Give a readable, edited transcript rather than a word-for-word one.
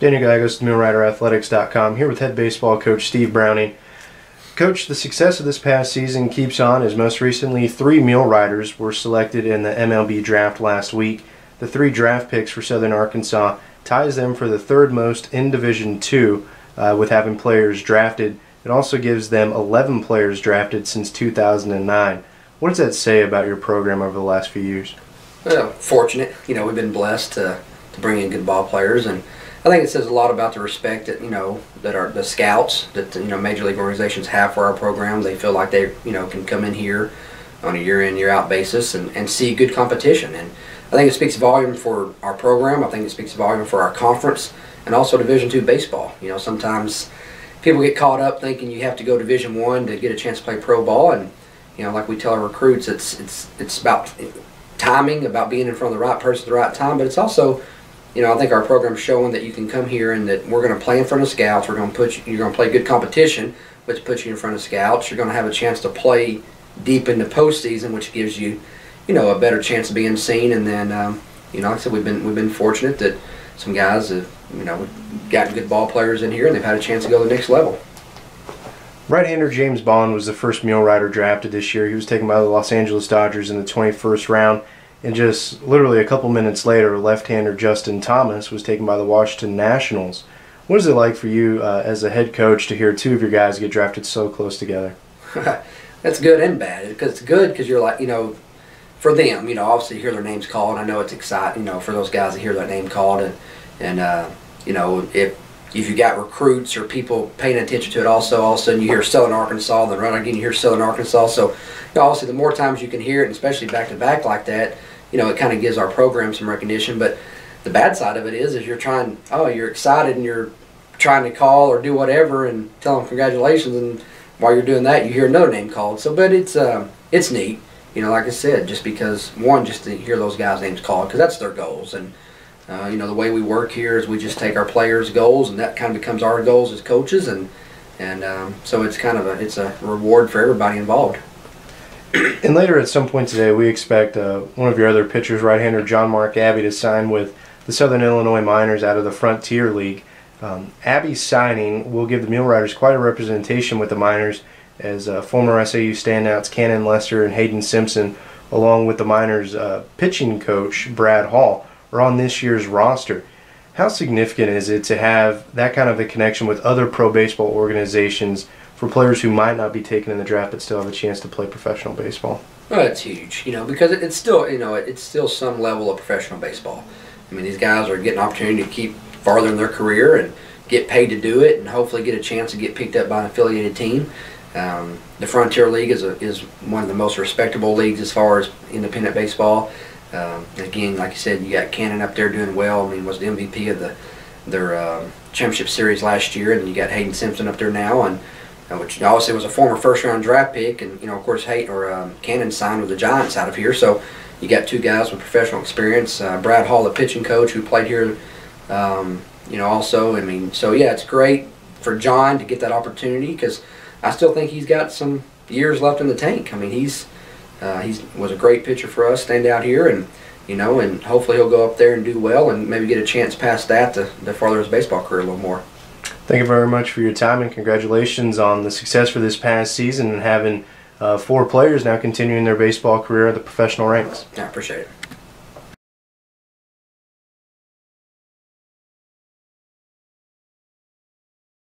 Daniel Gallegos, MuleRiderAthletics.com, here with head baseball coach Steve Browning. Coach, the success of this past season keeps on, as most recently 3 Muleriders were selected in the MLB Draft last week. The 3 draft picks for Southern Arkansas ties them for the 3rd most in Division II with having players drafted. It also gives them 11 players drafted since 2009. What does that say about your program over the last few years? Well, fortunate. We've been blessed to bring in good ball players, and I think it says a lot about the respect that that the scouts that major league organizations have for our program. They feel like they can come in here on a year-in year-out basis and see good competition, and I think it speaks volume for our program. I think it speaks volume for our conference and also Division II baseball. Sometimes people get caught up thinking you have to go Division I to get a chance to play pro ball, and like we tell our recruits, it's about timing, about being in front of the right person at the right time, but it's also I think our program's showing that you can come here and that we're going to play in front of scouts. You're going to play good competition, which puts you in front of scouts. You're going to have a chance to play deep into postseason, which gives you, a better chance of being seen. And then, like I said, we've been fortunate that some guys have, gotten good ball players in here and they've had a chance to go to the next level. Right-hander James Bond was the first Mulerider drafted this year. He was taken by the Los Angeles Dodgers in the 21st round. And just literally a couple minutes later, left-hander Justin Thomas was taken by the Washington Nationals. What is it like for you as a head coach to hear 2 of your guys get drafted so close together? That's good and bad. Because it's good because you're like, for them, obviously hear their names called. I know it's exciting, for those guys to hear their name called. And if you got recruits or people paying attention to it also, all of a sudden you hear Southern Arkansas, then right again you hear Southern Arkansas. So obviously the more times you can hear it, and especially back-to-back like that, it kind of gives our program some recognition. But the bad side of it is you're excited and you're trying to call or do whatever and tell them congratulations, and while you're doing that, you hear another name called. So, but it's neat, like I said, just because just to hear those guys' names called, because that's their goals. And the way we work here is we just take our players' goals, and that kind of becomes our goals as coaches, and so it's kind of it's a reward for everybody involved. And later at some point today, we expect one of your other pitchers, right-hander John Mark Abbey, to sign with the Southern Illinois Miners out of the Frontier League. Abbey's signing will give the Muleriders quite a representation with the Miners, as former SAU standouts Cannon Lester and Hayden Simpson, along with the Miners' pitching coach Brad Hall, are on this year's roster. How significant is it to have that kind of a connection with other pro baseball organizations for players who might not be taken in the draft but still have a chance to play professional baseball? Well, it's huge, because it's still, it's still some level of professional baseball. I mean, these guys are getting an opportunity to keep farther in their career and get paid to do it, and hopefully get a chance to get picked up by an affiliated team. The Frontier League is one of the most respectable leagues as far as independent baseball. Again, like you said, you got Cannon up there doing well. I mean, was the MVP of their championship series last year, and then you got Hayden Simpson up there now, and which obviously was a former first-round draft pick, and of course Cannon signed with the Giants out of here. So you got 2 guys with professional experience. Brad Hall, the pitching coach, who played here, also. I mean, so yeah, it's great for John to get that opportunity, because I still think he's got some years left in the tank. I mean, he was a great pitcher for us, stand out here, and and hopefully he'll go up there and do well, and maybe get a chance past that to further his baseball career a little more. Thank you very much for your time, and congratulations on the success for this past season and having 4 players now continuing their baseball career at the professional ranks. I appreciate it.